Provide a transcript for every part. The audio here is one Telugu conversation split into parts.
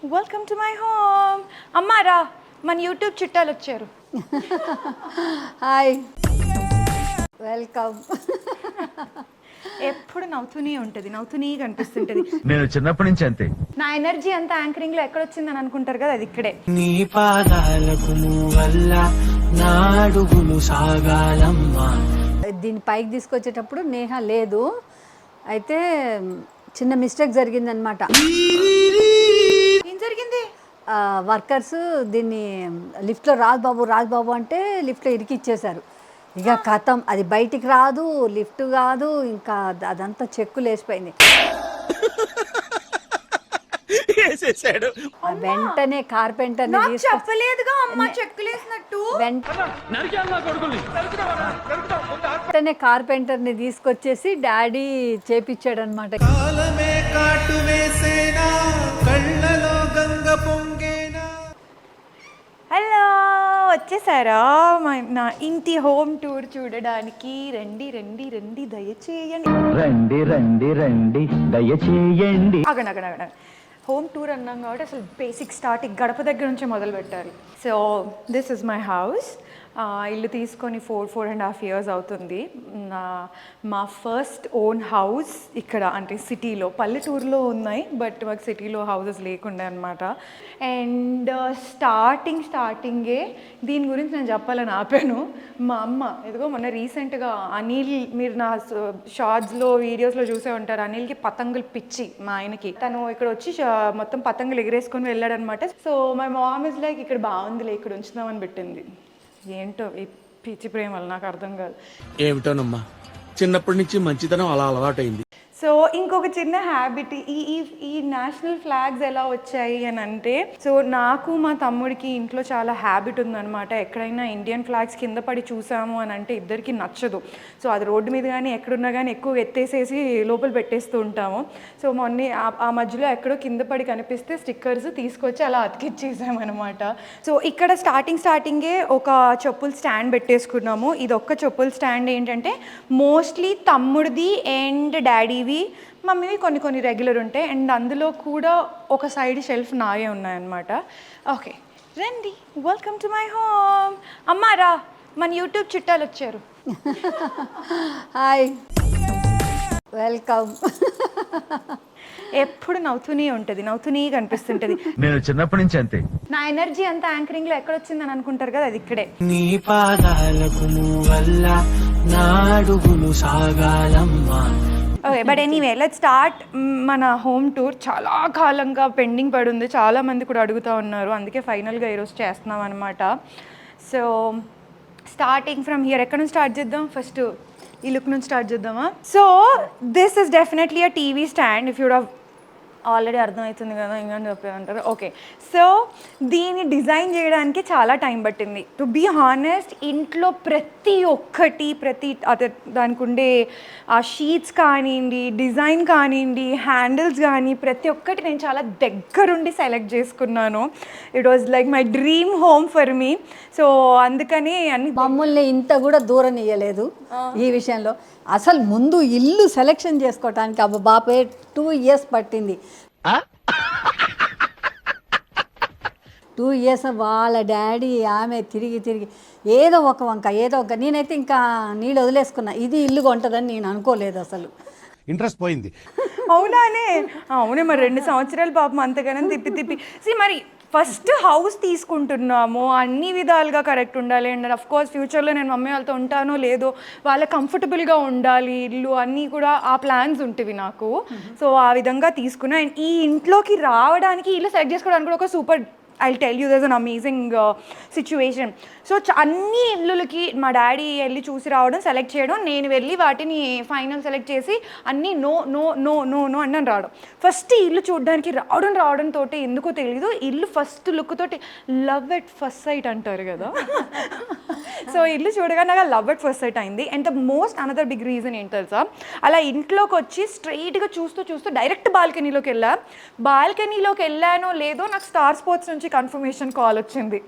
Welcome to my home. అమ్మారా మన యూట్యూబ్ చుట్టాలు వచ్చారు. Hi, welcome. ఎప్పుడు నవ్వుతూనే ఉంటుంది, నవ్వుతూనే కనిపిస్తుంటది. నేను చిన్నప్పటి నుంచి అంతే. నా ఎనర్జీ అంతా యాంకరింగ్ లో ఎక్కడ వచ్చిందని అనుకుంటారు కదా, అది ఇక్కడే. నీ పాదాలకు వల్ల నాడుగులు సాగాలమ్మా. దీన్ని పైకి తీసుకొచ్చేటప్పుడు నేహ లేదు, అయితే చిన్న మిస్టేక్ జరిగిందనమాట. ఏం జరిగింది? వర్కర్స్ దీన్ని లిఫ్ట్లో రాజుబాబు అంటే లిఫ్ట్లో ఇరికిచ్చేశారు. ఇక కథం, అది బయటికి రాదు, లిఫ్ట్ కాదు, ఇంకా అదంతా చెక్కులు వేసిపోయింది. వెంటనే కార్పెంటర్ చెప్పలేదుగా అమ్మ చెక్కులేసినట్టు. వెంటనే కార్పెంటర్ని తీసుకొచ్చేసి డాడీ చేపిచ్చాడు అనమాట. హలో, వచ్చేసారా నా ఇంటి హోమ్ టూర్ చూడడానికి? రండి రండి రండి, దయచేయండి. రండి రండి రండి దయచేయండి. అగనగనగన హోమ్ టూర్ అన్నాం కాబట్టి అసలు బేసిక్ స్టార్టింగ్ గడప దగ్గర నుంచే మొదలు పెట్టాలి. So this is my house. ఇల్లు తీసుకొని 4.5 years అవుతుంది. మా ఫస్ట్ ఓన్ హౌస్ ఇక్కడ, అంటే సిటీలో. పల్లెటూరులో ఉన్నాయి బట్ మాకు సిటీలో హౌసెస్ లేకుండే అనమాట. అండ్ స్టార్టింగే దీని గురించి నేను చెప్పాలని ఆపాను. మా అమ్మ ఎదుగో మొన్న రీసెంట్గా అనిల్, మీరు నా షార్ట్స్లో వీడియోస్లో చూసే ఉంటారు, అనిల్కి పతంగులు పిచ్చి మా ఆయనకి. తను ఇక్కడ వచ్చి మొత్తం పతంగులు ఎగిరేసుకొని వెళ్ళాడనమాట. So my mom is like, ఇక్కడ బాగుందిలే, ఇక్కడ ఉంచుదామని పెట్టింది. ఏంటో ఈ పిచ్చి ప్రేమలు నాకు అర్థం కాదు. ఏమిటోనమ్మా, చిన్నప్పటి నుంచి మంచితనం అలా అలవాటైంది. సో ఇంకొక చిన్న హ్యాబిట్, ఈ నేషనల్ ఫ్లాగ్స్ ఎలా వచ్చాయి అని అంటే, సో నాకు మా తమ్ముడికి ఇంట్లో చాలా హ్యాబిట్ ఉందన్నమాట. ఎక్కడైనా ఇండియన్ ఫ్లాగ్స్ కింద పడి చూసాము అని అంటే ఇద్దరికి నచ్చదు. సో అది రోడ్డు మీద కానీ ఎక్కడున్నా కానీ ఎక్కువ ఎత్తేసేసి లోపల పెట్టేస్తూ ఉంటాము. సో మొన్న ఆ మధ్యలో ఎక్కడో కింద పడి కనిపిస్తే స్టిక్కర్స్ తీసుకొచ్చి అలా అతికిచ్చేసామన్నమాట. సో ఇక్కడ స్టార్టింగే ఒక చెప్పుల స్టాండ్ పెట్టేసుకున్నాము. ఇది ఒక్క చెప్పుల స్టాండ్ ఏంటంటే మోస్ట్లీ తమ్ముడిది అండ్ డాడీవి, మమ్మీవి కొన్ని రెగ్యులర్ ఉంటాయి. అండ్ అందులో కూడా ఒక సైడ్ షెల్ఫ్ నాయే ఉన్నాయన్నమాట. ఓకే రండి, వెల్కమ్ టు మై హోమ్. అమ్మారా మన యూట్యూబ్ చుట్టాలు వచ్చారు. Hi, welcome. ఎప్పుడు నవ్వుతూనే ఉంటుంది, నవ్వుతూనే కనిపిస్తుంటుంది. నేను చిన్నప్పటి నుంచి అంతే. నా ఎనర్జీ అంతా యాంకరింగ్ లో ఎక్కడ వచ్చిందని అనుకుంటారు కదా, అది ఇక్కడే. నీ పాదాలకు వల్ల నాడుగులు సాగాలమ్మా. Okay, but anyway let's start మన హోమ్ టూర్. చాలా కాలంగా పెండింగ్ పడి ఉంది, చాలా మంది కూడా అడుగుతూ ఉన్నారు, అందుకే ఫైనల్గా ఈరోజు చేస్తున్నాం అనమాట. సో స్టార్టింగ్ ఫ్రమ్ హియర్, ఎక్కడ నుంచి స్టార్ట్ చేద్దాం? ఫస్ట్ ఈ లుక్ నుంచి స్టార్ట్ చేద్దామా? So this is definitely a TV stand. If యూడ్ have already అర్థమవుతుంది కదా, ఇంకా చెప్పేదంటారు. ఓకే, సో దీన్ని డిజైన్ చేయడానికి చాలా టైం పట్టింది. టు బీ హానెస్ట్, ఇంట్లో ప్రతి అదే దానికి ఉండే ఆ షీట్స్ కానివ్వండి, డిజైన్ కానివ్వండి, హ్యాండిల్స్ కానీ ప్రతి ఒక్కటి నేను చాలా దగ్గరుండి సెలెక్ట్ చేసుకున్నాను. It was like my dream home for me. So అందుకని అన్ని మమ్మల్ని ఇంత కూడా దూరం ఇయ్యలేదు ఈ విషయంలో. అసలు ముందు ఇల్లు సెలెక్షన్ చేసుకోవటానికి బాపే 2 years పట్టింది. 2 years వాళ్ళ డాడీ ఆమె తిరిగి ఏదో ఒక వంక. నేనైతే ఇంకా నీళ్ళు వదిలేసుకున్నా, ఇది ఇల్లు కొంటదని నేను అనుకోలేదు అసలు. ఇంట్రెస్ట్ పోయింది. అవునే మరి 2 సంవత్సరాలు పాపం అంతగానే తిప్పి మరి ఫస్ట్ హౌస్ తీసుకుంటున్నాము, అన్ని విధాలుగా కరెక్ట్ ఉండాలి. అండ్ అఫ్ కోర్స్ ఫ్యూచర్లో నేను మమ్మీ వాళ్ళతో ఉంటానో లేదో, వాళ్ళకి కంఫర్టబుల్గా ఉండాలి ఇల్లు, అన్నీ కూడా ఆ ప్లాన్స్ ఉంటవి నాకు. సో ఆ విధంగా తీసుకున్నా. అండ్ ఈ ఇంట్లోకి రావడానికి, ఇల్లు సెట్ చేసుకోవడానికి కూడా ఒక super, I'll tell you, there's an amazing situation. So అన్ని ఇల్లులకి మా డాడీ వెళ్ళి చూసి రావడం, సెలెక్ట్ చేయడం, నేను వెళ్ళి వాటిని ఫైనల్ సెలెక్ట్ చేసి అన్నీ no no no no no అని రావడం. ఫస్ట్ ఇల్లు చూడడానికి రావడంతో ఎందుకో తెలీదు, ఇల్లు ఫస్ట్ లుక్ తోటి లవ్ ఎట్ ఫస్ట్ సైట్ అంటారు కదా, సో ఇల్లు చూడగా నాకు లవ్ ఎట్ ఫస్ట్ సైట్ అయింది. And the most another big reason ఏంటి తెలుసా, అలా ఇంట్లోకి వచ్చి స్ట్రైట్గా చూస్తూ డైరెక్ట్ బాల్కనీలోకి వెళ్ళానో లేదో నాకు స్టార్ స్పోర్ట్స్ నుంచి కన్ఫర్మేషన్ కాల్ వచ్చింది.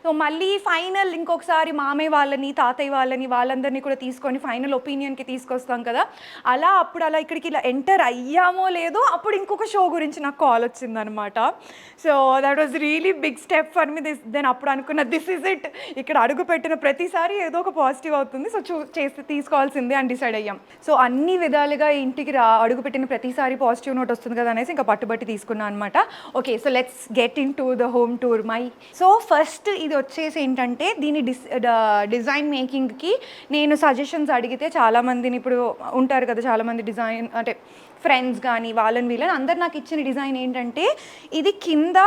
సో మళ్ళీ ఫైనల్ ఇంకొకసారి మామయ్య వాళ్ళని తాతయ్య వాళ్ళని వాళ్ళందరినీ కూడా తీసుకొని ఫైనల్ ఒపీనియన్కి తీసుకొస్తాం కదా, అప్పుడు ఇక్కడికి ఇలా ఎంటర్ అయ్యామో లేదో అప్పుడు ఇంకొక షో గురించి నాకు కాల్ వచ్చిందనమాట. So that was really big step for me. Then అప్పుడు అనుకున్న దిస్ ఇస్ ఇట్, ఇక్కడ అడుగు పెట్టిన ప్రతిసారి ఏదో ఒక పాజిటివ్ అవుతుంది, సో చేసి తీసుకోవాల్సిందే అని డిసైడ్ అయ్యాం. సో అన్ని విధాలుగా ఇంటికి అడుగు పెట్టిన ప్రతిసారి పాజిటివ్ నోట్ వస్తుంది కదా అనేసి ఇంకా పట్టుబట్టి తీసుకున్నాను అనమాట. Okay, so let's get in to the home tour. So first ఇది వచ్చేసి ఏంటంటే దీని డిజైన్ మేకింగ్కి నేను సజెషన్స్ అడిగితే చాలామందిని, ఇప్పుడు ఉంటారు కదా చాలామంది డిజైన్ అంటే ఫ్రెండ్స్ కానీ వీళ్ళని అందరు నాకు ఇచ్చిన డిజైన్ ఏంటంటే ఇది కింద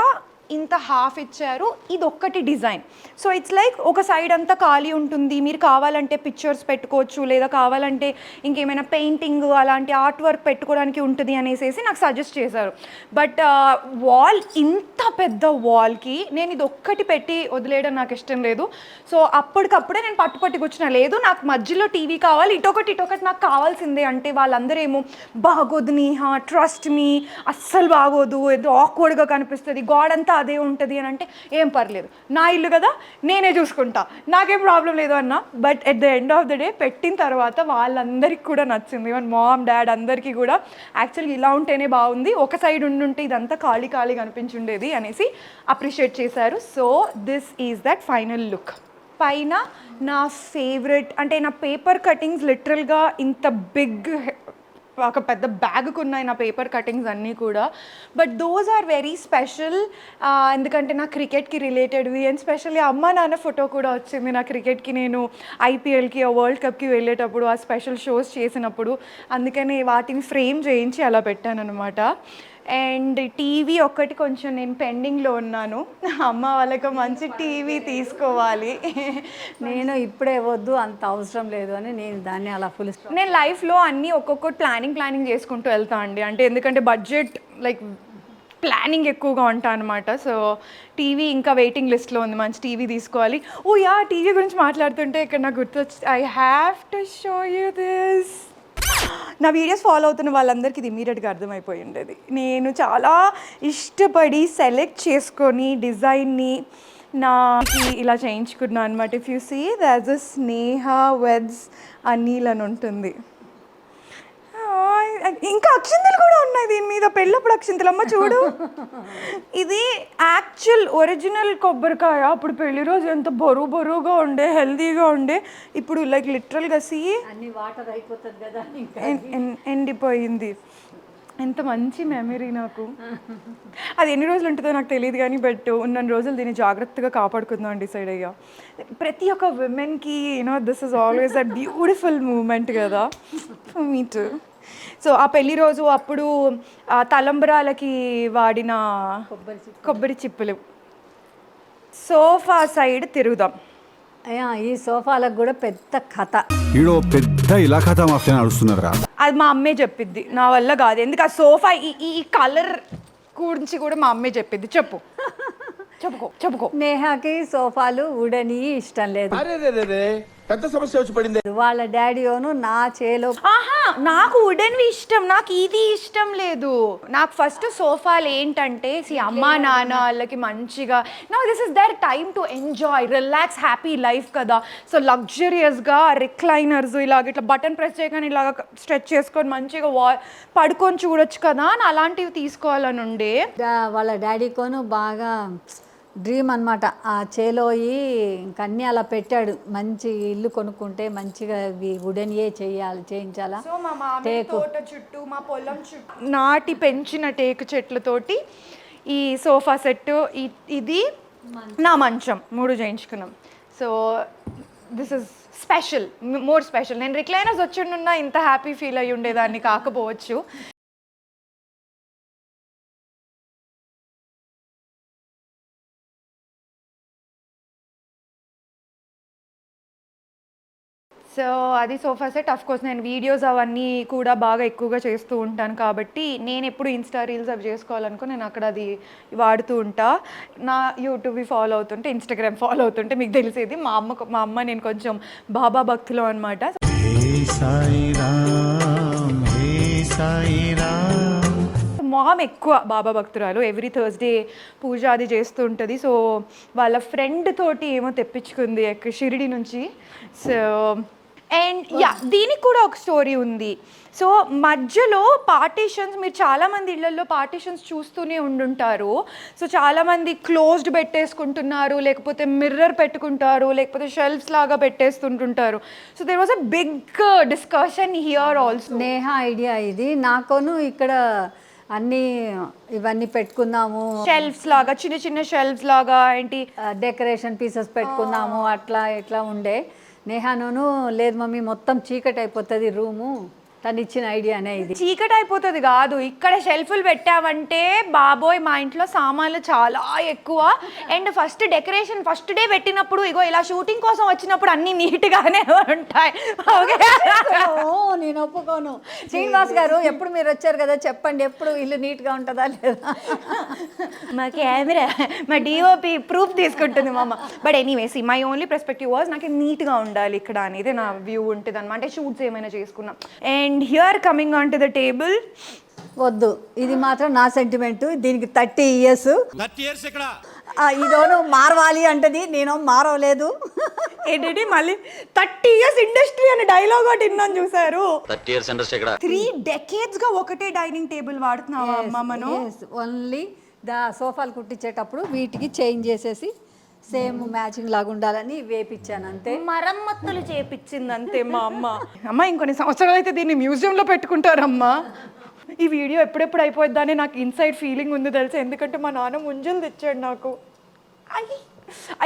ఇంత హాఫ్ ఇచ్చారు, ఇది ఒక్కటి డిజైన్. సో ఇట్స్ లైక్ ఒక సైడ్ అంతా ఖాళీ ఉంటుంది, మీరు కావాలంటే పిక్చర్స్ పెట్టుకోవచ్చు, లేదా కావాలంటే ఇంకేమైనా పెయింటింగ్ అలాంటి ఆర్ట్ వర్క్ పెట్టుకోవడానికి ఉంటుంది అనేసి నాకు సజెస్ట్ చేశారు. బట్ వాల్, ఇంత పెద్ద వాల్కి నేను ఇది ఒక్కటి పెట్టి వదిలేయడం నాకు ఇష్టం లేదు. సో అప్పటికప్పుడే నేను పట్టుపట్టి కూర్చున్నా, లేదు నాకు మధ్యలో టీవీ కావాలి, ఇటొకటి నాకు కావాల్సిందే అంటే వాళ్ళందరూ ఏమో బాగోదు నేహా, ట్రస్ట్ మీ, అస్సలు బాగోదు, ఏదో ఆక్వర్డ్గా కనిపిస్తుంది, గోడ అంతా అదే ఉంటుంది అని అంటే ఏం పర్లేదు, నా ఇల్లు కదా నేనే చూసుకుంటా, నాకేం ప్రాబ్లం లేదు అన్న. But at the end of the day పెట్టిన తర్వాత వాళ్ళందరికీ కూడా నచ్చింది, ఈవెన్ మామ్ డాడ్ అందరికీ కూడా యాక్చువల్గా ఇలా ఉంటేనే బాగుంది, ఒక సైడ్ ఉండుంటే ఇదంతా ఖాళీగా అనిపించుండేది అనేసి అప్రిషియేట్ చేశారు. So this is that final look. పైన నా ఫేవరెట్ అంటే నా పేపర్ కటింగ్స్ లిటరల్గా ఇంత బిగ్ ఒక పెద్ద బ్యాగ్కు ఉన్నాయి నా పేపర్ కటింగ్స్ అన్నీ కూడా. But those are very special, ఎందుకంటే నా క్రికెట్కి రిలేటెడ్వి. అండ్ స్పెషల్లీ అమ్మ నాన్న ఫోటో కూడా వచ్చింది నా క్రికెట్కి, నేను ఐపీఎల్కి వరల్డ్ కప్కి వెళ్ళేటప్పుడు ఆ స్పెషల్ షోస్ చేసినప్పుడు, అందుకని వాటిని ఫ్రేమ్ చేయించి అలా పెట్టాను అనమాట. అండ్ టీవీ ఒక్కటి కొంచెం నేను పెండింగ్లో ఉన్నాను, అమ్మ వాళ్ళకి మంచి టీవీ తీసుకోవాలి. నేను ఇప్పుడే వద్దు, అంత అవసరం లేదు అని నేను దాన్ని అలా ఫుల్. నేను లైఫ్లో అన్నీ ఒక్కొక్కటి ప్లానింగ్ చేసుకుంటూ వెళ్తా అండి, అంటే ఎందుకంటే బడ్జెట్ లైక్ ప్లానింగ్ ఎక్కువగా ఉంటా అనమాట. సో టీవీ ఇంకా వెయిటింగ్ లిస్ట్లో ఉంది, మంచి టీవీ తీసుకోవాలి. ఓ యా, టీవీ గురించి మాట్లాడుతుంటే ఇక్కడ నాకు గుర్తొచ్చి, I have to show you this. నా వీడియోస్ ఫాలో అవుతున్న వాళ్ళందరికీ ఇది ఇమీడియట్గా అర్థమైపోయి ఉండేది. నేను చాలా ఇష్టపడి సెలెక్ట్ చేసుకొని డిజైన్ని నాకి ఇలా చేయించుకున్నాను అనమాట. If you see that's a Sneha weds Anil అని ఉంటుంది. ఇంకా అక్షింతలు కూడా ఉన్నాయి దీని మీద, పెళ్ళప్పుడు అక్షింతలు. అమ్మ చూడు, ఇది యాక్చువల్ ఒరిజినల్ కొబ్బరికాయ. అప్పుడు పెళ్లి రోజు ఎంత బరువుగా ఉండే, హెల్దీగా ఉండే, ఇప్పుడు లైక్ లిటరల్గా అన్ని వాటర్ అయిపోతుంది కదా, ఎండిపోయింది. ఎంత మంచి మెమరీ నాకు. అది ఎన్ని రోజులు ఉంటుందో నాకు తెలియదు కానీ, బట్ ఉన్న రోజులు దీన్ని జాగ్రత్తగా కాపాడుకుందాం అని డిసైడ్ అయ్యా. ప్రతి ఒక్క విమెన్కి this is always a beautiful moment కదా, మీ టూ. సో ఆ పెళ్లి రోజు అప్పుడు తలంబ్రాలకి వాడిన కొబ్బరి చిప్పలు. సోఫా సైడ్ తిరుగుదాం. ఈ సోఫాలకు కూడా పెద్ద కథ, ఈడో పెద్ద ఇలా కథ మాఫియా నడుస్తున్నారా. అది మా అమ్మే చెప్పిద్ది, నా వల్ల కాదు. ఎందుకు ఆ సోఫా ఈ కలర్ గురించి కూడా మా అమ్మే చెప్పిద్ది. చెప్పుకో. నేహాకి సోఫాలు వుడని ఇష్టం లేదు. పెద్ద సమస్య వచ్చి పడింది. వాళ్ళ డాడీను నా చేలో, ఆహా, నాకు వుడెన్వి ఇష్టం, నాకు ఇది ఇష్టం లేదు. నాకు ఫస్ట్ సోఫాలు ఏంటంటే అమ్మా నాన్న వాళ్ళకి మంచిగా this is the time to enjoy, relax, happy life కదా. సో లగ్జరియస్గా రిక్లైనర్స్ ఇట్లా బటన్ ప్రెస్ చేయగానే ఇలాగ స్ట్రెచ్ చేసుకొని మంచిగా పడుకొని చూడొచ్చు కదా అని అలాంటివి తీసుకోవాలని ఉండే. వాళ్ళ డాడీకోను బాగా డ్రీమ్ అనమాట. ఆ చేలోయి ఇంకన్నీ అలా పెట్టాడు, మంచి ఇల్లు కొనుక్కుంటే మంచిగా వుడెన్యే చేయించాలా. సో మా మామిడి తోట చుట్టూ, మా పొలం చుట్టూ నాటి పెంచిన టేకు చెట్లతోటి ఈ సోఫా సెట్, ఇది నా మంచం 3 చేయించుకున్నాం. So this is special, more special. నేను రిక్లైనర్స్ వచ్చిండున్నా ఇంత హ్యాపీ ఫీల్ అయ్యి ఉండేదాన్ని కాకపోవచ్చు. సో అది సోఫా సెట్. అఫ్ కోర్స్ నేను వీడియోస్ అవన్నీ కూడా బాగా ఎక్కువగా చేస్తూ ఉంటాను కాబట్టి నేను ఎప్పుడు ఇన్స్టా రీల్స్ అవి చేసుకోవాలనుకో నేను అక్కడ అది వాడుతూ ఉంటా. నా యూట్యూబ్ ఫాలో అవుతుంటే, ఇన్స్టాగ్రామ్ ఫాలో అవుతుంటే మీకు తెలిసేది మా అమ్మ నేను కొంచెం బాబా భక్తులు అనమాట. మామ్ ఎక్కువ బాబా భక్తురాలు, ఎవ్రీ థర్స్డే పూజ అది చేస్తూ ఉంటుంది. సో వాళ్ళ ఫ్రెండ్ తోటి ఏమో తెప్పించుకుంది షిరిడి నుంచి. సో అండ్ యా, దీనికి కూడా ఒక స్టోరీ ఉంది. సో మధ్యలో పార్టీషన్స్, మీరు చాలామంది ఇళ్లలో పార్టీషన్స్ చూస్తూనే ఉండుంటారు. సో చాలామంది క్లోజ్డ్ పెట్టేసుకుంటున్నారు, లేకపోతే మిర్రర్ పెట్టుకుంటారు, లేకపోతే షెల్ఫ్స్ లాగా పెట్టేస్తుంటుంటారు. So there was a big discussion here also. Neha idea ఇది. నాకోను ఇక్కడ అన్నీ ఇవన్నీ పెట్టుకుందాము, షెల్ఫ్స్ లాగా, చిన్న చిన్న షెల్ఫ్స్ లాగా, ఏంటి డెకరేషన్ పీసెస్ పెట్టుకుందాము, అట్లా ఇట్లా ఉండే. నేహాను లేదు మమ్మీ మొత్తం చీకటి అయిపోతుంది రూము, తను ఇచ్చిన ఐడియానే ఇది. చీకటి అయిపోతుంది కాదు, ఇక్కడ షెల్ఫ్లు పెట్టామంటే బాబోయ్ మా ఇంట్లో సామాన్లు చాలా ఎక్కువ. And first decoration first day పెట్టినప్పుడు ఇగో ఇలా షూటింగ్ కోసం వచ్చినప్పుడు అన్ని నీట్గానే ఉంటాయి. నేను ఒప్పుకోను. శ్రీనివాస్ గారు ఎప్పుడు మీరు వచ్చారు కదా చెప్పండి, ఎప్పుడు ఇల్లు నీట్గా ఉంటుందా లేదా? మా కెమెరా, మా డిఓపి ప్రూఫ్ తీసుకుంటుంది మా అమ్మ. But anyways my only perspective was నాకు నీట్గా ఉండాలి ఇక్కడ అనేది నా వ్యూ ఉంటుంది అనమాట. అంటే షూట్స్ ఏమైనా చేసుకున్నాం. And here coming onto the table, వద్దు, ఇది మాత్రం నా సెంటిమెంట్. దీనికి 30 years. 30 years ఇక్కడ ఇదోను మారవాలి అంటది, నేను మారవలేదు. ఏంటంటే మళ్ళీ 30 years ఇండస్ట్రీ అనే డైలాగ్ ఒకటి విన్నాను చూసారు. 30 years ఇండస్ట్రీ ఇక్కడ 3 decades గా ఒకటే డైనింగ్ టేబుల్ వాడుతున్నావా అమ్మ మనం? ఓన్లీ సోఫాలు కుట్టించేటప్పుడు వీటికి చేంజ్ చేసేసి సేమ్ మ్యాచింగ్ లాగా ఉండాలని వేపించాను అంతే. మరమ్మతులు చేపించింది అంతే మా అమ్మ. అమ్మ ఇంకొన్ని సంవత్సరాలు అయితే దీన్ని మ్యూజియంలో పెట్టుకుంటారమ్మా. ఈ వీడియో ఎప్పుడెప్పుడు అయిపోద్దానే నాకు ఇన్సైడ్ ఫీలింగ్ ఉంది తెలుసా, ఎందుకంటే మా నాన్న ముంజలు తెచ్చాడు నాకు.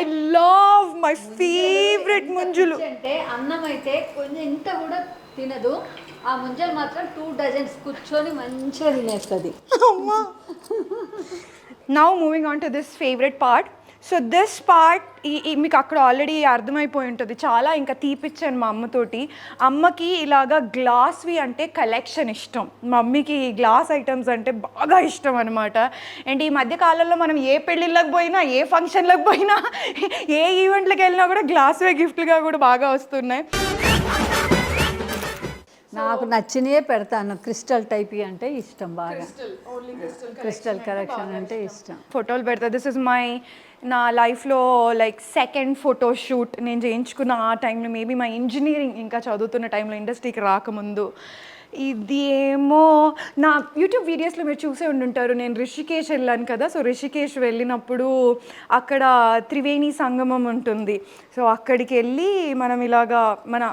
ఐ లవ్ మై ఫేవరెట్ ముంజులు. అంటే అన్నం అయితే కొంచెం ఇంత కూడా తినదు, ఆ ముంజలు మాత్రం 2 డజన్స్ కూర్చొని మంచిగా తినేస్తుంది. అమ్మా. Now moving on to this favourite part. So this part మీకు అక్కడ ఆల్రెడీ అర్థమైపోయి ఉంటుంది. చాలా ఇంకా తీపిచ్చాను మా అమ్మతోటి. అమ్మకి ఇలాగా గ్లాస్వి అంటే కలెక్షన్ ఇష్టం, మమ్మీకి గ్లాస్ ఐటమ్స్ అంటే బాగా ఇష్టం అనమాట. అండ్ ఈ మధ్య కాలంలో మనం ఏ పెళ్ళిళ్ళకి పోయినా, ఏ ఫంక్షన్లకు పోయినా, ఏ ఈవెంట్లకు వెళ్ళినా కూడా గ్లాస్వే గిఫ్ట్లుగా కూడా బాగా వస్తున్నాయి. నాకు నచ్చినవే పెడతాను. క్రిస్టల్ టైప్ అంటే ఇష్టం బాగా. క్రిస్టల్ కలెక్షన్ అంటే ఇష్టం. ఫోటోలు పెడతా. దిస్ ఇస్ నా లైఫ్లో లైక్ సెకండ్ ఫోటో షూట్ నేను చేయించుకున్న ఆ టైంలో, మేబీ మా ఇంజనీరింగ్ ఇంకా చదువుతున్న టైంలో, ఇండస్ట్రీకి రాకముందు. ఇది ఏమో నా యూట్యూబ్ వీడియోస్లో మీరు చూసే ఉండుంటారు. నేను రిషికేష్ వెళ్ళాను కదా. సో రిషికేష్ వెళ్ళినప్పుడు అక్కడ త్రివేణి సంగమం ఉంటుంది. సో అక్కడికి వెళ్ళి మనం ఇలాగా మన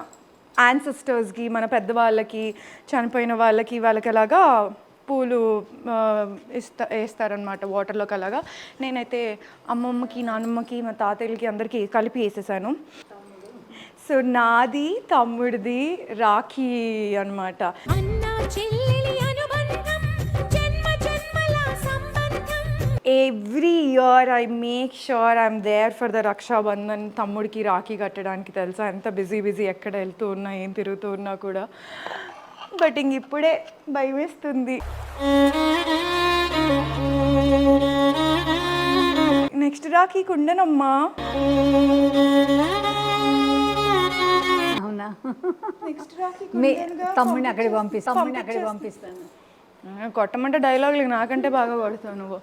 యాన్సెస్టర్స్కి, మన పెద్దవాళ్ళకి, చనిపోయిన వాళ్ళకి అలాగా పూలు వేస్తారనమాట వాటర్లోకి. అలాగా నేనైతే అమ్మమ్మకి, నాన్నమ్మకి, మా తాతయ్యలకి అందరికీ కలిపి వేసేసాను. సో నాది తమ్ముడిది రాఖీ అనమాట. Every year I make sure I'm there for the Rakshabandhan. తమ్ముడికి రాఖీ కట్టడానికి తెలుసా ఎంత బిజీ ఎక్కడ వెళ్తూ ఉన్నా, ఏం తిరుగుతూ ఉన్నా కూడా. బట్ ఇంక ఇప్పుడే భయం వేస్తుంది. నెక్స్ట్ రాఖీకి ఉండనమ్మా. అవునా? నెక్స్ట్ రాఖీ మీ తమ్ముడిని అక్కడికి పంపిస్తాను. కొట్టమంటే డైలాగులు నాకంటే బాగా కొడతావు నువ్వు.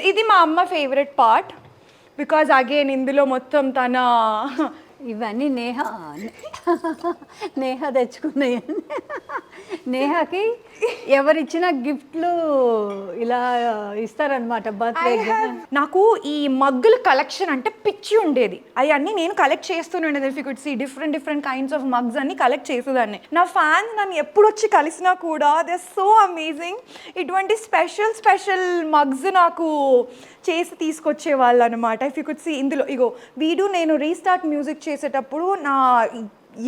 ఇది మా అమ్మ ఫేవరెట్ పార్ట్ బికాజ్ అగైన్ ఇందులో మొత్తం తన ఇవన్నీ నేహ తెచ్చుకున్నాయి. నేహకి ఎవరిచ్చిన గిఫ్ట్లు ఇలా ఇస్తారనమాట బర్త్డే. నాకు ఈ మగ్గుల కలెక్షన్ అంటే పిచ్చి ఉండేది. అవన్నీ నేను కలెక్ట్ చేస్తూనే ఉండేది. If you could see different kinds of mugs అన్ని కలెక్ట్ చేసేదాన్ని. నా ఫ్యాన్స్ నన్ను ఎప్పుడు వచ్చి కలిసినా కూడా దే ఆర్ సో అమేజింగ్. ఇటువంటి స్పెషల్ మగ్స్ నాకు చేసి తీసుకొచ్చే వాళ్ళు అనమాట. ఇఫ్ యూ కుడ్ సీ ఇందులో ఇగో వీడు నేను రీస్టార్ట్ మ్యూజిక్ చేసేటప్పుడు నా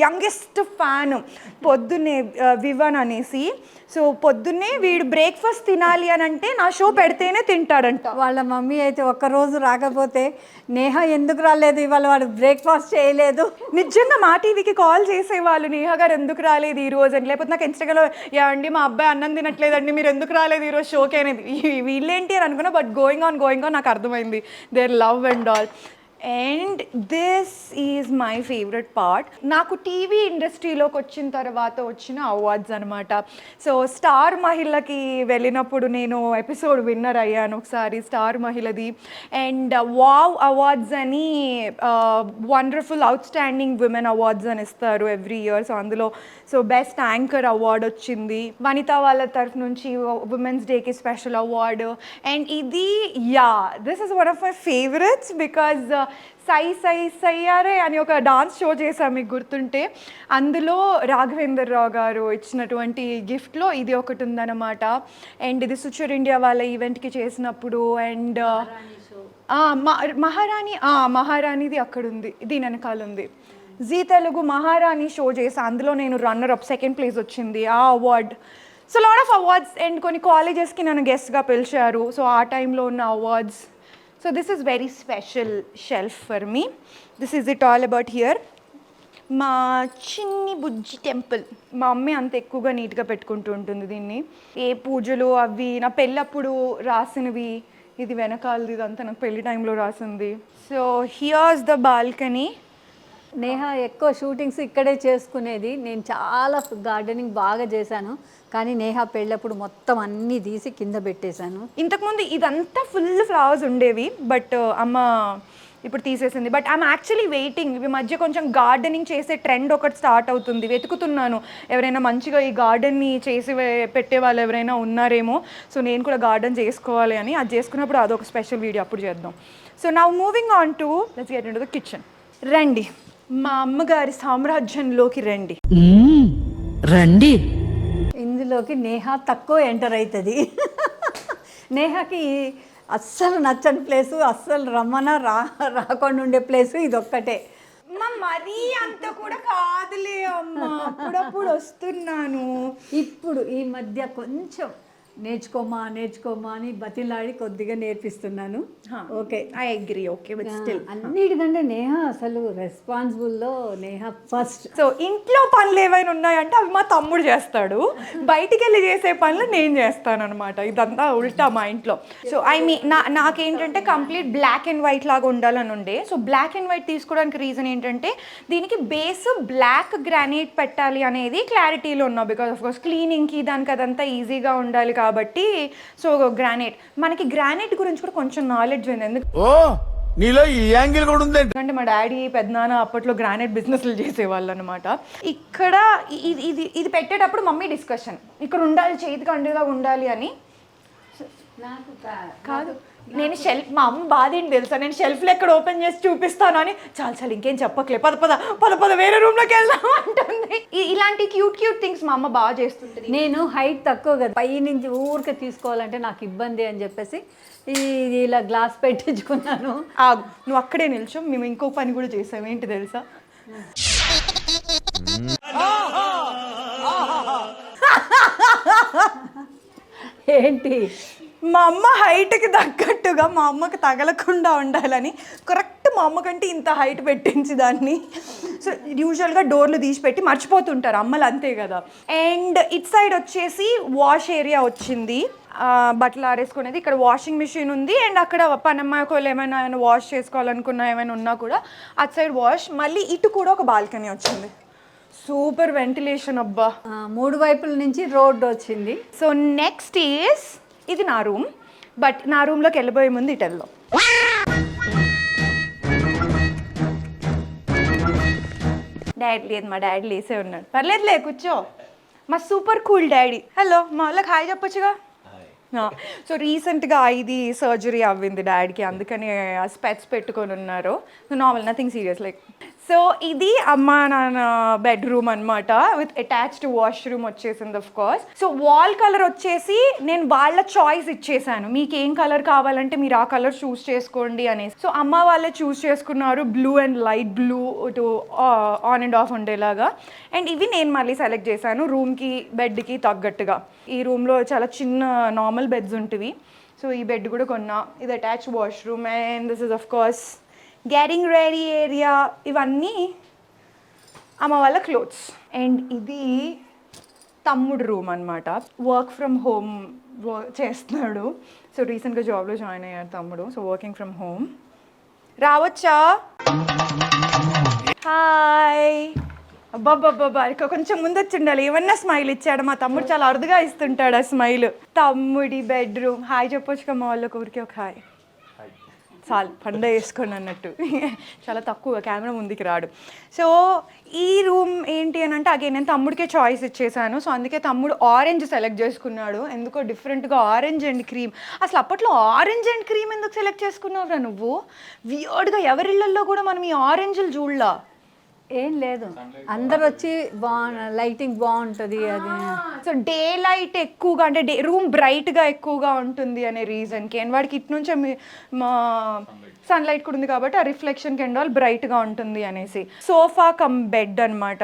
యంగెస్ట్ ఫ్యాన్. పొద్దున్నే వివన్ అనేసి, సో పొద్దున్నే వీడు బ్రేక్ఫాస్ట్ తినాలి అని అంటే నా షో పెడితేనే తింటాడంట. వాళ్ళ మమ్మీ అయితే ఒక్కరోజు రాకపోతే నేహ ఎందుకు రాలేదు ఇవాళ, వాడు బ్రేక్ఫాస్ట్ చేయలేదు. నిజంగా మా టీవీకి కాల్ చేసేవాళ్ళు, నేహ గారు ఎందుకు రాలేదు ఈ రోజు అని. లేకపోతే నాకు ఇన్స్టాగ్రామ్లో అండి మా అబ్బాయి అన్నం తినట్లేదండి, మీరు ఎందుకు రాలేదు ఈరోజు షోకి అనేది. వీళ్ళేంటి అని అనుకున్నా, బట్ గోయింగ్ ఆన్ నాకు అర్థమైంది there love and all. And this is my favourite part. నాకు టీవీ ఇండస్ట్రీలోకి వచ్చిన తర్వాత వచ్చిన అవార్డ్స్ అనమాట. సో స్టార్ మహిళకి వెళ్ళినప్పుడు నేను ఎపిసోడ్ విన్నర్ అయ్యాను ఒకసారి, స్టార్ మహిళది. అండ్ వావ్ అవార్డ్స్ అని wonderful outstanding women awards అని ఇస్తారు ఎవ్రీ ఇయర్. సో అందులో బెస్ట్ యాంకర్ అవార్డ్ వచ్చింది వనిత వాళ్ళ తరఫు నుంచి, ఉమెన్స్ డేకి స్పెషల్ అవార్డు. అండ్ ఇది this is one of my favourites because సై సై సయ్యారే అని ఒక డాన్స్ షో చేశాను మీకు గుర్తుంటే, అందులో రాఘవేందర్ రావు గారు ఇచ్చినటువంటి గిఫ్ట్లో ఇది ఒకటి ఉందన్నమాట. అండ్ ఇది సుచర్ ఇండియా వాళ్ళ ఈవెంట్కి చేసినప్పుడు. అండ్ మహారాణిది అక్కడ ఉంది, దీని వెనకాల ఉంది. జీ తెలుగు మహారాణి షో చేసా, అందులో నేను రన్నర్ అప్, సెకండ్ ప్లేస్ వచ్చింది ఆ award. So lot of awards. And కొన్ని కాలేజెస్కి నన్ను గెస్ట్గా పిలిచారు, సో ఆ టైంలో ఉన్న awards. So this is very special shelf for me. This is it all about here. మా చిన్ని బుజ్జి టెంపుల్. మా అమ్మే అంత ఎక్కువగా నీట్గా పెట్టుకుంటూ ఉంటుంది దీన్ని. ఏ పూజలు అవి నా పెళ్ళప్పుడు రాసినవి, ఇది వెనకాలది ఇదంతా నాకు పెళ్లి టైంలో రాసింది. So here's the balcony. Neha ఎక్కువ షూటింగ్స్ ఇక్కడే చేసుకునేది. నేను చాలా గార్డెనింగ్ బాగా చేశాను, కానీ నేహ పెళ్ళప్పుడు మొత్తం అన్నీ తీసి కింద పెట్టేశాను. ఇంతకుముందు ఇదంతా ఫుల్ ఫ్లవర్స్ ఉండేవి, బట్ అమ్మ ఇప్పుడు తీసేసింది. But I'm actually waiting. ఈ మధ్య కొంచెం గార్డెనింగ్ చేసే ట్రెండ్ ఒకటి స్టార్ట్ అవుతుంది, వెతుకుతున్నాను ఎవరైనా మంచిగా ఈ గార్డెన్ని చేసి పెట్టే వాళ్ళు ఎవరైనా ఉన్నారేమో. సో నేను కూడా గార్డెన్ చేసుకోవాలి అని, అది చేసుకున్నప్పుడు అదొక స్పెషల్ వీడియో అప్పుడు చేద్దాం. So now moving on to let's get into the kitchen. రండి మా అమ్మగారి సామ్రాజ్యంలోకి రండి. రండి. ఇందులోకి నేహ తక్కువ ఎంటర్ అవుతుంది. నేహకి అస్సలు నచ్చని ప్లేసు, అస్సలు రాకుండా ఉండే ప్లేసు ఇదొక్కటే. మరీ అంత కూడా కాదులే అమ్మ, అప్పుడప్పుడు వస్తున్నాను. ఇప్పుడు ఈ మధ్య కొంచెం నేర్చుకోమా అని బతిలాడి కొద్దిగా నేర్పిస్తున్నాను. Okay, I agree. Okay, but still అన్నిటికంటే నేహ అసలు రెస్పాన్సిబుల్లో నేహ ఫస్ట్. సో ఇంట్లో పనులు ఏమైనా ఉన్నాయంటే అవి మా తమ్ముడు చేస్తాడు, బయటికి వెళ్ళి చేసే పనులు నేను చేస్తాను అనమాట. ఇదంతా ఉల్టా మా ఇంట్లో. సో నాకేంటంటే కంప్లీట్ బ్లాక్ అండ్ వైట్ లాగా ఉండాలని ఉండే. సో బ్లాక్ అండ్ వైట్ తీసుకోవడానికి రీజన్ ఏంటంటే దీనికి బేస్ బ్లాక్ గ్రానైట్ పెట్టాలి అనేది క్లారిటీలో ఉన్నా, బికాస్ ఆఫ్ కోర్స్ క్లీనింగ్కి దానికి అదంతా ఈజీగా ఉండాలి కాబట్టి. సో గ్రానైట్, మనకి గ్రానైట్ గురించి కూడా కొంచెం నాలెడ్జ్ ఉంది. నీలో ఈ యాంగిల్ కూడా ఉంది. ఎందుకంటే మా డాడీ పెద్దనాన్న అప్పట్లో గ్రానైట్ బిజినెస్లు చేసేవాళ్ళు అనమాట. ఇక్కడ ఇది పెట్టేటప్పుడు మమ్మీ డిస్కషన్, ఇక్కడ ఉండాలి, చేతికి అండేలా ఉండాలి అని. కాదు, నేను షెల్ఫ్, మా అమ్మ బాధ ఏంటి తెలుసా, నేను షెల్ఫ్లో ఎక్కడ ఓపెన్ చేసి చూపిస్తాను అని. చాలా ఇంకేం చెప్పట్లే, పద వేరే రూమ్లోకి వెళ్దాం అంటుంది. ఇలాంటి క్యూట్ థింగ్స్ మా అమ్మ బాగా చేస్తుంటుంది. నేను హైట్ తక్కువ కదా, పై నుంచి ఊరికే తీసుకోవాలంటే నాకు ఇబ్బంది అని చెప్పేసి ఇది ఇలా గ్లాస్ పెట్టించుకున్నాను. నువ్వు అక్కడే నిల్చో, మేము ఇంకో పని కూడా చేసాం. ఏంటి తెలుసా, ఏంటి, మా అమ్మ హైట్కి తగ్గట్టుగా మా అమ్మకి తగలకుండా ఉండాలని కరెక్ట్ మా అమ్మ కంటే ఇంత హైట్ పెట్టించి దాన్ని. సో యూజువల్గా డోర్లు తీసి పెట్టి మర్చిపోతుంటారు అమ్మలు, అంతే కదా. అండ్ ఇట్ సైడ్ వచ్చేసి వాష్ ఏరియా వచ్చింది, బట్టలు ఆరేసుకునేది. ఇక్కడ వాషింగ్ మిషన్ ఉంది. అండ్ అక్కడ పనమ్మాయి ఒకవేళ ఏమైనా వాష్ చేసుకోవాలనుకున్నా ఏమైనా ఉన్నా కూడా అటు సైడ్ వాష్. మళ్ళీ ఇటు కూడా ఒక బాల్కనీ వచ్చింది. సూపర్ వెంటిలేషన్ అబ్బా, 3 వైపుల నుంచి రోడ్డు వచ్చింది. సో నెక్స్ట్ ఈజ్, ఇది నా రూమ్, బట్ నా రూమ్లోకి వెళ్ళిపోయే ముందు ఇటెల్లో డాడీ లేదు, మా డాడీ లేసే ఉన్నాడు. పర్లేదులే కూర్చో, మా సూపర్ కూల్ డాడీ. హలో, మా వాళ్ళకి హాయ్ చెప్పొచ్చుగా. సో రీసెంట్గా ఇది సర్జరీ అవ్వింది డాడీకి, అందుకని స్పెట్స్ పెట్టుకొని ఉన్నారు. So normal, nothing serious. Like so ఇది అమ్మా నాన్న బెడ్రూమ్ అనమాట విత్ అటాచ్డ్ వాష్రూమ్ వచ్చేసింది of course. So wall colour వచ్చేసి నేను వాళ్ళ చాయిస్ ఇచ్చేసాను, మీకు ఏం కలర్ కావాలంటే మీరు ఆ కలర్ చూస్ చేసుకోండి అనేసి. సో అమ్మ వాళ్ళే చూస్ చేసుకున్నారు blue and light blue to on and of ఉండేలాగా. అండ్ ఇవి నేను మళ్ళీ సెలెక్ట్ చేశాను రూమ్కి బెడ్కి తగ్గట్టుగా. ఈ రూమ్లో చాలా చిన్న నార్మల్ బెడ్స్ ఉంటుంది. సో ఈ బెడ్ కూడా కొన్నా. ఇది attach washroom and this is of course getting ready area. ఇవన్నీ అమ్మ వాళ్ళ క్లోత్స్. అండ్ ఇది తమ్ముడు రూమ్ అనమాట. వర్క్ ఫ్రమ్ హోమ్ చేస్తున్నాడు. సో రీసెంట్గా జాబ్లో జాయిన్ అయ్యాడు తమ్ముడు. So working from home. రావచ్చా? హాయ్. అబ్బాబ్బాబ్బా ఇక కొంచెం ముందు వచ్చి ఉండాలి. ఏమన్నా స్మైల్ ఇచ్చాడు మా తమ్ముడు, చాలా అరుదుగా ఇస్తుంటాడు ఆ స్మైల్. తమ్ముడి బెడ్రూమ్. హాయ్ చెప్పొచ్చు కదా మా వాళ్ళకి, ఊరికి ఒక హాయ్ చాలు, పండగ వేసుకోండి అన్నట్టు. చాలా తక్కువ కెమెరా ముందుకి రాడు. సో ఈ రూమ్ ఏంటి అని అంటే అగైన్ నేను తమ్ముడికే చాయిస్ ఇచ్చేసాను. సో అందుకే తమ్ముడు ఆరెంజ్ సెలెక్ట్ చేసుకున్నాడు. ఎందుకో డిఫరెంట్గా ఆరెంజ్ అండ్ క్రీమ్. అసలు అప్పట్లో ఆరెంజ్ అండ్ క్రీమ్ ఎందుకు సెలెక్ట్ చేసుకున్నావురా నువ్వు? వియర్డ్గా ఎవరిళ్ళల్లో కూడా మనం ఈ ఆరెంజ్లు చూడలా. ఏం లేదు, అందరు వచ్చి లైటింగ్ బాగుంటుంది అది. సో డే లైట్ ఎక్కువగా అంటే రూమ్ బ్రైట్గా ఎక్కువగా ఉంటుంది అనే రీజన్కి. అండ్ వాడికి ఇటు నుంచే మా సన్లైట్ కూడా ఉంది కాబట్టి ఆ రిఫ్లెక్షన్కి అండ్ ఆల్ బ్రైట్గా ఉంటుంది అనేసి. సోఫా కమ్ బెడ్ అనమాట.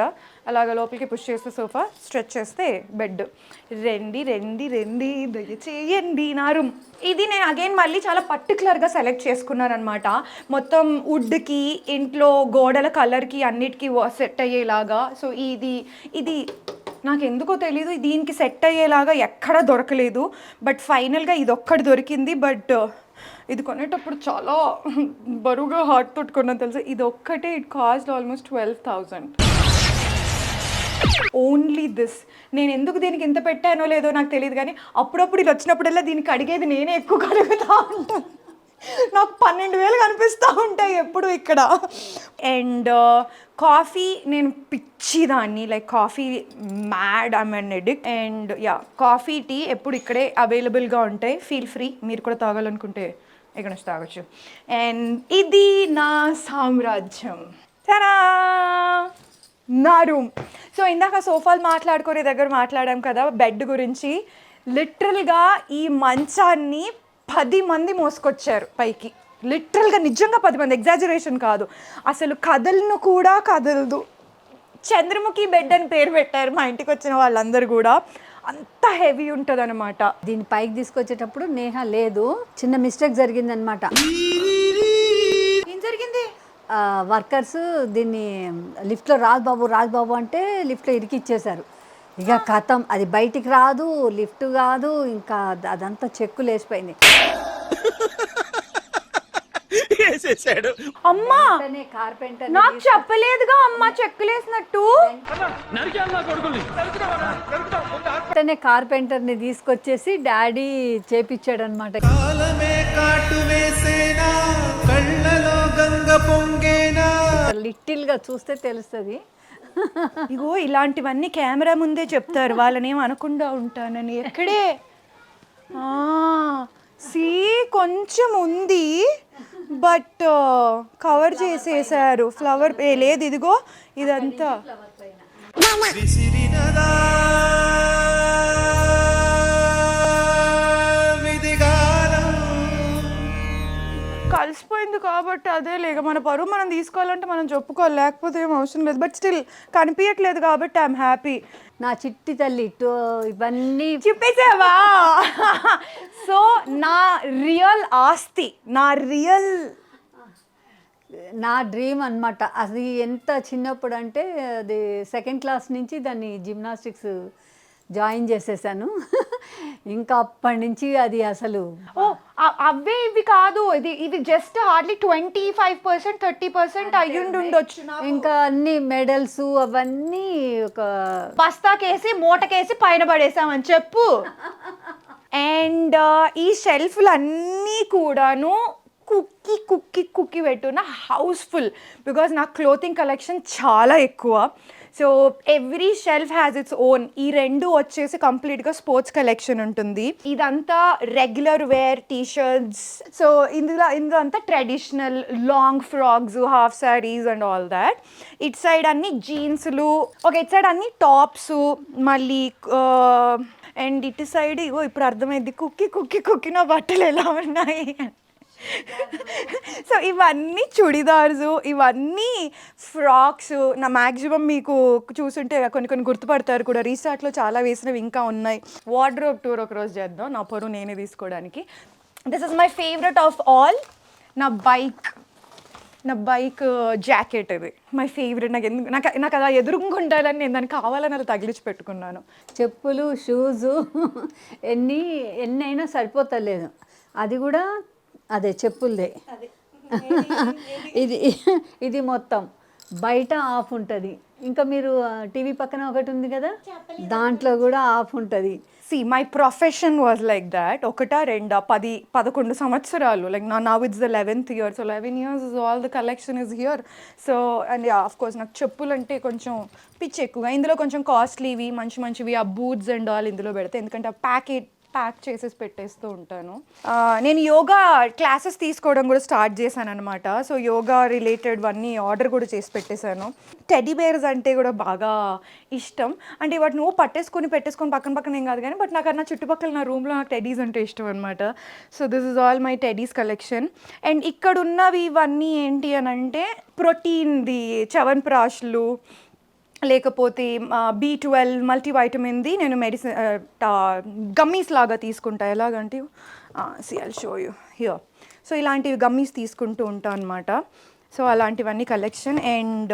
అలాగ లోపలికి పుష్ చేస్తే సోఫా, స్ట్రెచ్ చేస్తే బెడ్. రండి రండి రండి దయచేయండి నా రూమ్. ఇది నేను అగైన్ మళ్ళీ చాలా పర్టికులర్గా సెలెక్ట్ చేసుకున్నాను అనమాట. మొత్తం వుడ్కి, ఇంట్లో గోడల కలర్కి అన్నిటికీ సెట్ అయ్యేలాగా. సో ఇది నాకు ఎందుకో తెలీదు, దీనికి సెట్ అయ్యేలాగా ఎక్కడా దొరకలేదు. బట్ ఫైనల్గా ఇది ఒక్కటి దొరికింది. బట్ ఇది కొనేటప్పుడు చాలా బరువుగా హార్ట్ తోటి కొన్నా తెలుసు. ఇది ఒక్కటే it cost almost 12,000 only this. నేను ఎందుకు దీనికి ఇంత పెట్టానో లేదో నాకు తెలియదు, కానీ అప్పుడప్పుడు ఇది వచ్చినప్పుడల్లా దీనికి అడిగేది నేనే ఎక్కువ కలుగుతూ ఉంటాను. నాకు 12,000 కనిపిస్తూ ఉంటాయి ఎప్పుడు ఇక్కడ. అండ్ కాఫీ నేను పిచ్చిదాన్ని, like coffee mad, I'm an addict. And yeah, coffee tea ఎప్పుడు ఇక్కడే అవైలబుల్గా ఉంటాయి. ఫీల్ ఫ్రీ, మీరు కూడా తాగాలనుకుంటే ఇక్కడ నుంచి తాగొచ్చు. అండ్ ఇది నా సామ్రాజ్యం, తనా నా రూమ్. సో ఇందాక సోఫాలు మాట్లాడుకునే దగ్గర మాట్లాడాం కదా బెడ్ గురించి. లిటరల్గా ఈ మంచాన్ని 10 మంది మోసుకొచ్చారు పైకి. లిటరల్గా నిజంగా 10 మంది, ఎగ్జాజరేషన్ కాదు. అసలు కదలను కూడా కదలదు. చంద్రముఖి బెడ్ అని పేరు పెట్టారు మా ఇంటికి వచ్చిన వాళ్ళందరూ కూడా. అంత హెవీ ఉంటుంది అనమాట. దీన్ని పైకి తీసుకొచ్చేటప్పుడు నేహ లేదు, చిన్న మిస్టేక్ జరిగిందనమాట. ఏం జరిగింది? వర్కర్స్ దీన్ని లిఫ్ట్లో రాజుబాబు అంటే లిఫ్ట్లో ఇరికిచ్చేశారు. ఇక కథం, అది బయటికి రాదు, లిఫ్ట్ కాదు, ఇంకా అదంతా చెక్కులు వేసిపోయింది. అమ్మా కార్పెంటర్ నాకు చెప్పలేదుగా అమ్మా చెక్కులేసినట్టు. కార్పెంటర్ని తీసుకొచ్చేసి డాడీ చేపిచ్చాడు అనమాట. లిటిల్గా చూస్తే తెలుస్తుంది. ఇగో ఇలాంటివన్నీ కెమెరా ముందే చెప్తారు, వాళ్ళని ఏం అనకుండా ఉంటానని. ఎక్కడే సీ కొంచెం ఉంది బట్ కవర్ చేసేసారు. ఫ్లవర్ లేదు, ఇదిగో ఇదంతా కలిసిపోయింది కాబట్టి అదే లేక మన పరువు మనం తీసుకోవాలంటే మనం చెప్పుకోవాలి, లేకపోతే ఏం అవసరం లేదు. బట్ స్టిల్ కనిపించట్లేదు కాబట్టి ఐఎమ్ హ్యాపీ. నా చిట్టి తల్లి ఇవన్నీ చెప్పేసావా? సో నా రియల్ ఆస్తి, నా డ్రీమ్ అనమాట. అది ఎంత చిన్నప్పుడు అంటే అది 2nd క్లాస్ నుంచి దాన్ని జిమ్నాస్టిక్స్ జాయిన్ చేసేసాను. ఇంకా అప్పటి నుంచి అది అసలు అవే ఇవి కాదు, ఇది జస్ట్ హార్డ్లీ 25% 30% అయ్యుండొచ్చు. ఇంకా అన్ని మెడల్స్ అవన్నీ ఒక బస్తాకేసి మూటకేసి పైన పడేసామని చెప్పు. అండ్ ఈ షెల్ఫ్లు అన్నీ కూడాను కుక్కి పెట్టు నా హౌస్ఫుల్, బికాజ్ నా క్లోతింగ్ కలెక్షన్ చాలా ఎక్కువ. So every shelf has its own. ఈ రెండు వచ్చేసి కంప్లీట్గా స్పోర్ట్స్ కలెక్షన్ ఉంటుంది. ఇదంతా రెగ్యులర్ వేర్ టీషర్ట్స్. సో ఇందులో అంతా traditional long frocks, half saris and all that. ఇటు సైడ్ అన్ని జీన్స్లు, ఇటు సైడ్ అన్ని టాప్స్, మళ్ళీ అండ్ ఇటు సైడ్ ఇగో ఇప్పుడు అర్థమైంది కుక్కి నా బట్టలు ఎలా ఉన్నాయి. సో ఇవన్నీ చుడిదార్స్, ఇవన్నీ ఫ్రాక్స్. నా మ్యాక్సిమం మీకు చూసుంటే కొన్ని గుర్తుపడతారు కూడా, రీసార్ట్లో చాలా వేసినవి ఇంకా ఉన్నాయి. వార్డ్రోబ్ టూర్ ఒకరోజు చేద్దాం, నా పొరు నేనే తీసుకోవడానికి. This is my favourite of all. నా బైక్ జాకెట్ ఇది మై ఫేవరెట్. నాకు అలా ఎదురుకుంటారని నేను దానికి కావాలని అలా తగిలించి పెట్టుకున్నాను. చెప్పులు, షూజు ఎన్నైనా సరిపోతలేదు. అది కూడా అదే చెప్పులదే. ఇది మొత్తం బయట ఆఫ్ ఉంటుంది. ఇంకా మీరు టీవీ పక్కన ఒకటి ఉంది కదా, దాంట్లో కూడా ఆఫ్ ఉంటుంది. See, my profession was like that. ఒకటా రెండా 10-11 సంవత్సరాలు. Like now it's the 11th year. So 11 years is all the collection is here. So and yeah, of course నాకు చెప్పులు అంటే కొంచెం పిచ్చి ఎక్కువగా. ఇందులో కొంచెం కాస్ట్లీవి మంచివి ఆ బూట్స్ అండ్ ఆల్ ఇందులో పెడతాయి, ఎందుకంటే ఆ ప్యాక్ చేసేసి పెట్టేస్తూ ఉంటాను. నేను యోగా క్లాసెస్ తీసుకోవడం కూడా స్టార్ట్ చేశాను అనమాట. సో యోగా రిలేటెడ్ అన్నీ ఆర్డర్ కూడా చేసి పెట్టేశాను. టెడ్డీ బేర్స్ అంటే కూడా బాగా ఇష్టం. అంటే వాటిని పెట్టేసుకొని పక్కన ఏం కాదు కానీ, బట్ నాకు నా చుట్టుపక్కల నా రూమ్లో నాకు టెడ్డీస్ అంటే ఇష్టం అనమాట. So this is all my teddies collection. And ఇక్కడ ఉన్నవి ఇవన్నీ ఏంటి అని అంటే ప్రోటీన్ది చ్యవన్ప్రాష్లు, లేకపోతే B12 మల్టీవైటమిన్ది నేను మెడిసిన్ గమ్మీస్ లాగా తీసుకుంటా. ఎలాగంటే I'll show you here. So ఇలాంటివి గమ్మీస్ తీసుకుంటూ ఉంటాను అనమాట. సో అలాంటివన్నీ collection. And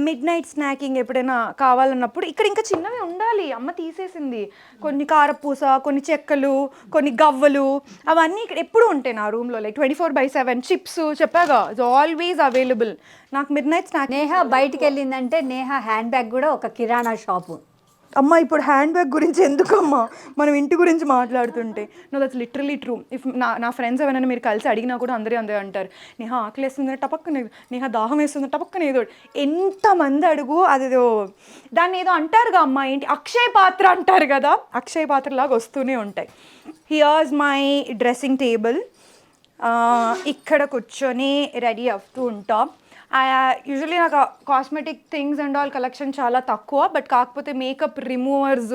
midnight snacking ఎప్పుడైనా కావాలన్నప్పుడు ఇక్కడ ఇంకా చిన్నవి ఉండాలి, అమ్మ తీసేసింది. కొన్ని కారపూస, కొన్ని చెక్కలు, కొన్ని గవ్వలు, అవన్నీ ఇక్కడ ఎప్పుడు ఉంటాయి నా రూమ్లో. లైక్ 24/7 చిప్స్ చెప్పాగా, ఇట్స్ ఆల్వేస్ అవైలబుల్. నాకు మిడ్ నైట్ స్నాక్. నేహ బయటికి వెళ్ళిందంటే నేహ హ్యాండ్ బ్యాగ్ కూడా ఒక కిరాణా షాపు. అమ్మ ఇప్పుడు హ్యాండ్ బ్యాగ్ గురించి ఎందుకమ్మా, మనం ఇంటి గురించి మాట్లాడుతుంటే. No that's literally true. If నా ఫ్రెండ్స్ ఎవరైనా మీరు కలిసి అడిగినా కూడా అందరూ అంటారు, నేహ ఆకలి వేస్తుంది టపక్కనే, నేహ దాహం వేస్తుంది టపక్కనే, ఏదో ఎంతమంది అడుగు అదేదో దాన్ని ఏదో అంటారుగా అమ్మ, ఏంటి అక్షయ పాత్ర అంటారు కదా, అక్షయ పాత్ర లాగా వస్తూనే ఉంటాయి. Here's my dressing table. ఇక్కడ కూర్చొని రెడీ అవుతూ ఉంటాం. యూజువలీ నాకు cosmetic things and all collection చాలా తక్కువ, బట్ కాకపోతే మేకప్ రిమూవర్స్,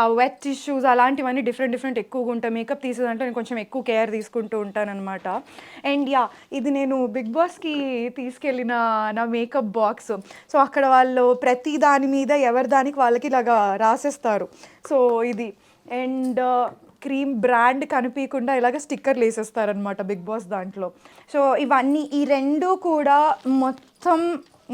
ఆ వెట్ టిష్యూస్ అలాంటివన్నీ డిఫరెంట్ ఎక్కువగా ఉంటాయి. మేకప్ తీసేదంటే నేను కొంచెం ఎక్కువ కేర్ తీసుకుంటూ ఉంటాను అనమాట. అండ్ యా, ఇది నేను బిగ్ బాస్కి తీసుకెళ్ళిన నా మేకప్ బాక్స్. సో అక్కడ వాళ్ళు ప్రతి దాని మీద ఎవరి దానికి వాళ్ళకి ఇలాగా రాసేస్తారు. సో ఇది అండ్ క్రీమ్ బ్రాండ్ కనిపించకుండా ఇలాగ స్టిక్కర్లు వేసేస్తారనమాట బిగ్ బాస్ దాంట్లో. సో ఇవన్నీ ఈ రెండు కూడా మొత్తం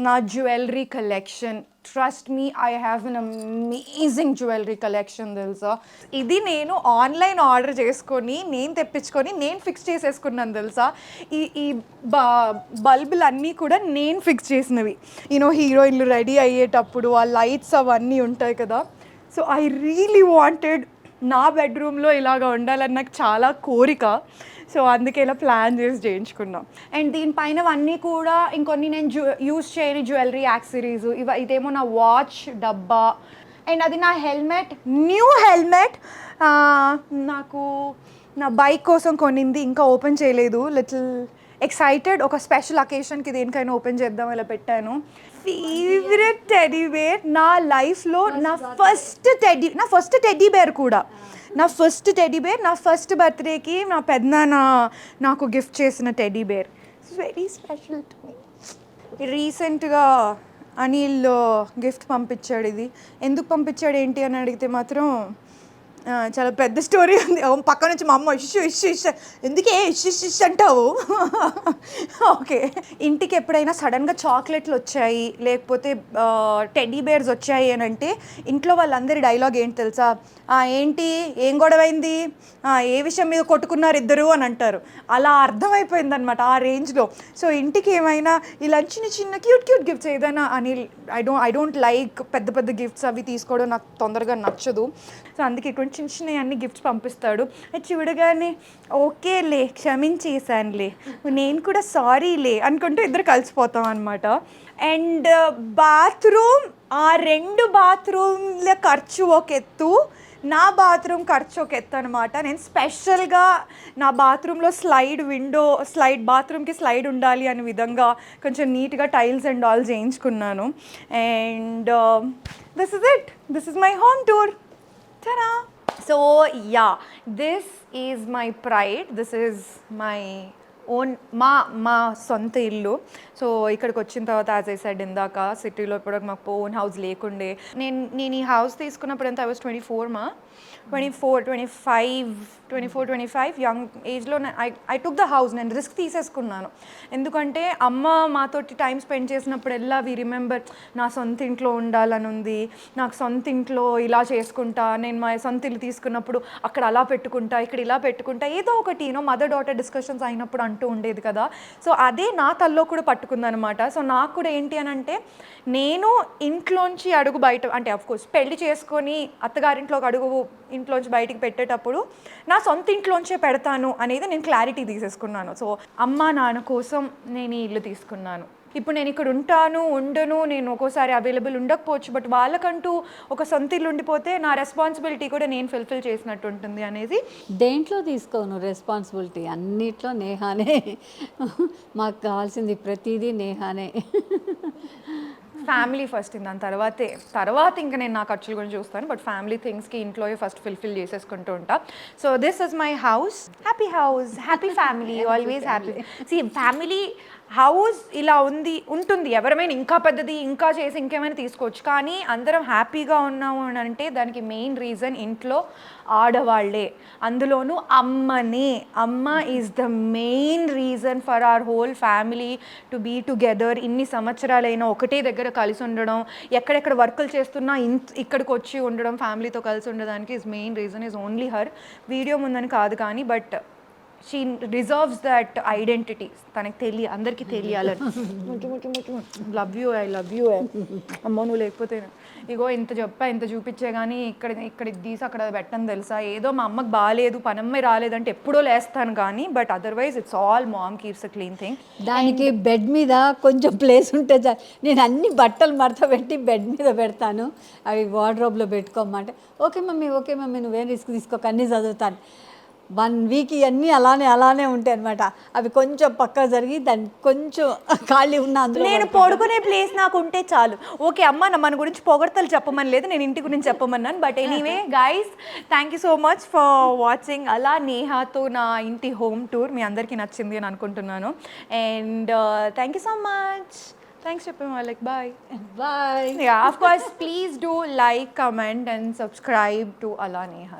నా jewellery collection. Trust me, I have an amazing jewellery collection తెలుసా. ఇది నేను ఆన్లైన్ ఆర్డర్ చేసుకొని నేను తెప్పించుకొని నేను ఫిక్స్ చేసేసుకున్నాను తెలుసా. ఈ బల్బులు అన్నీ కూడా నేను ఫిక్స్ చేసినవి. హీరోయిన్లు రెడీ అయ్యేటప్పుడు ఆ లైట్స్ అవన్నీ ఉంటాయి కదా. సో ఐ రియలీ వాంటెడ్ నా బెడ్రూమ్లో ఇలాగ ఉండాలని నాకు చాలా కోరిక. సో అందుకే ఇలా ప్లాన్ చేసి చేయించుకున్నాం. అండ్ దీనిపైన అన్నీ కూడా ఇంకొన్ని నేను యూజ్ చేయని జ్యువెలరీ యాక్సెసరీస్. ఇదేమో నా వాచ్ డబ్బా. అండ్ అది నా హెల్మెట్, న్యూ హెల్మెట్ నాకు నా బైక్ కోసం కొనింది, ఇంకా ఓపెన్ చేయలేదు. లిటిల్ ఎక్సైటెడ్, ఒక స్పెషల్ అకేషన్కి దేనికైనా ఓపెన్ చేద్దాం ఇలా పెట్టాను. ఫేవరెట్ టెడ్డీ బేర్ నా లైఫ్లో, నా ఫస్ట్ టెడ్డీ బేర్ కూడా, నా ఫస్ట్ బర్త్డేకి నా పెద్దనాన్న నాకు గిఫ్ట్ చేసిన teddy bear. It's very special to me. రీసెంట్గా అనిల్ గిఫ్ట్ పంపించాడు. ఇది ఎందుకు పంపించాడు ఏంటి అని అడిగితే మాత్రం చాలా పెద్ద స్టోరీ ఉంది. పక్క నుంచి మా అమ్మ ఇష్యూ ఎందుకే ఇష్యూ అంటావు. ఓకే, ఇంటికి ఎప్పుడైనా సడన్గా చాక్లెట్లు వచ్చాయి లేకపోతే టెడ్డీ బేర్స్ వచ్చాయి అని అంటే ఇంట్లో వాళ్ళందరి డైలాగ్ ఏంటి తెలుసా, ఏంటి ఏం గొడవైంది, ఏ విషయం మీద కొట్టుకున్నారు ఇద్దరు అని అంటారు. అలా అర్థమైపోయింది అనమాట ఆ రేంజ్లో. సో ఇంటికి ఏమైనా ఇలా చిన్న క్యూట్ గిఫ్ట్స్ ఏదైనా అని ఐ డోంట్ లైక్ పెద్ద గిఫ్ట్స్ అవి తీసుకోవడం నాకు తొందరగా నచ్చదు. సో అందుకే ఇటువంటి చిన్న చిన్న అన్ని గిఫ్ట్స్ పంపిస్తాడు. అది చూడగానే ఓకేలే క్షమించేసానులే, నేను కూడా సారీలే అనుకుంటూ ఇద్దరు కలిసిపోతాం అనమాట. అండ్ బాత్రూమ్, ఆ 2 బాత్రూమ్ల ఖర్చు ఒక ఎత్తు, నా బాత్రూమ్ ఖర్చు ఒక ఎత్తు అనమాట. నేను స్పెషల్గా నా బాత్రూంలో బాత్రూమ్కి స్లైడ్ ఉండాలి అనే విధంగా కొంచెం నీట్గా టైల్స్ అండ్ ఆల్ చేయించుకున్నాను. And this is my home tour. Ta-da! So yeah, this is my pride. This is my own మా సొంత ఇల్లు. సో ఇక్కడికి వచ్చిన తర్వాత యాజ్ ఐ సెడ్ ఇందాక, సిటీలో ఇప్పుడు మాకు ఓన్ హౌస్ లేకుండే. నేను ఈ హౌస్ తీసుకున్నప్పుడు ఎంత, ఐ వాజ్ 24 యంగ్ ఏజ్లో ఐ టుక్ ద హౌస్. నేను రిస్క్ తీసేసుకున్నాను, ఎందుకంటే అమ్మ మాతోటి టైం స్పెండ్ చేసినప్పుడల్లా వి రిమెంబర్ నా సొంత ఇంట్లో ఉండాలని ఉంది, నాకు సొంత ఇంట్లో ఇలా చేసుకుంటా, నేను మా సొంత ఇల్లు తీసుకున్నప్పుడు అక్కడ అలా పెట్టుకుంటా, ఇక్కడ ఇలా పెట్టుకుంటా, ఏదో ఒకటి మదర్ డాటర్ డిస్కషన్స్ అయినప్పుడు అంటూ ఉండేది కదా. సో అదే నా తల్లో కూడా పట్టుకుందనమాట. సో నాకు కూడా ఏంటి అని అంటే, నేను ఇంట్లోంచి అడుగు బయట, అంటే అఫ్కోర్స్ పెళ్లి చేసుకొని అత్తగారింట్లోకి అడుగు ఇంట్లోంచి బయటికి పెట్టేటప్పుడు నా సొంత ఇంట్లోంచే పెడతాను అనేది నేను క్లారిటీ తీసేసుకున్నాను. సో అమ్మ నాన్న కోసం నేను ఈ ఇల్లు తీసుకున్నాను. ఇప్పుడు నేను ఇక్కడ ఉండను, నేను ఒక్కోసారి అవైలబుల్ ఉండకపోవచ్చు, బట్ వాళ్ళకంటూ ఒక సొంత ఇల్లు ఉండిపోతే నా రెస్పాన్సిబిలిటీ కూడా నేను ఫుల్ఫిల్ చేసినట్టు ఉంటుంది అనేది. దేంట్లో తీసుకోను రెస్పాన్సిబిలిటీ, అన్నిట్లో నేహానే. మాకు కావాల్సింది ప్రతిదీ నేహానే. ఫ్యామిలీ ఫస్ట్, దాని తర్వాత ఇంకా నేను నా ఖర్చుల గురించి చూస్తాను, బట్ ఫ్యామిలీ థింగ్స్కి ఇంట్లో ఫస్ట్ ఫుల్ఫిల్ చేసేసుకుంటూ ఉంటా. So this is my house, happy family, always happy. సి ఫ్యామిలీ హౌస్ ఇలా ఉంటుంది, ఎవరైనా ఇంకా పెద్దది ఇంకా చేసి ఇంకేమైనా తీసుకోవచ్చు, కానీ అందరం హ్యాపీగా ఉన్నాము అని అంటే దానికి మెయిన్ రీజన్ ఇంట్లో ఆడవాళ్లే, అందులోనూ అమ్మ is the main reason for our whole family to be together. ఇన్ని సంవత్సరాలైనా ఒకటే దగ్గర కలిసి ఉండడం, ఎక్కడెక్కడ వర్కులు చేస్తున్నా ఇక్కడికి వచ్చి ఉండడం, ఫ్యామిలీతో కలిసి ఉండడానికి is main reason, is only her. Video ముందని కాదు కానీ, but she reserves that identity, తనకి అందరికీ తెలియాలని. ఐ లవ్ యూ అమ్మో, నువ్వు లేకపోతే ఇగో ఇంత చూపించే కానీ ఇక్కడ తీసి అక్కడ పెట్టని తెలుసా, ఏదో మా అమ్మకి బాగాలేదు, పనమ్మాయి రాలేదంటే ఎప్పుడో లేస్తాను కానీ, but otherwise it's all mom keeps a clean thing. దానికి బెడ్ మీద కొంచెం ప్లేస్ ఉంటే నేను అన్ని బట్టలు మడత పెట్టి బెడ్ మీద పెడతాను, అవి వార్డ్రోబ్లో పెట్టుకోమంటే ఓకే మమ్మీ నువ్వేం రిస్క్ తీసుకోక అన్నీ చదువుతాను. 1 వీక్ ఇవన్నీ అలానే ఉంటాయి అనమాట. అవి కొంచెం పక్క జరిగి దాన్ని కొంచెం ఖాళీ ఉన్న అందులో నేను పడుకునే ప్లేస్ నాకు ఉంటే చాలు. ఓకే అమ్మ, మన గురించి పొగడతలు చెప్పమని లేదు, నేను ఇంటి గురించి చెప్పమన్నాను. But anyway guys, thank you so much for watching అలా నేహాతో నా ఇంటి హోమ్ టూర్. మీ అందరికీ నచ్చింది అని అనుకుంటున్నాను. And thank you so much. Thanks చెప్పే వాళ్ళకి. Bye. Bye. Yeah, of course, please do like, comment and subscribe to Ala Neha.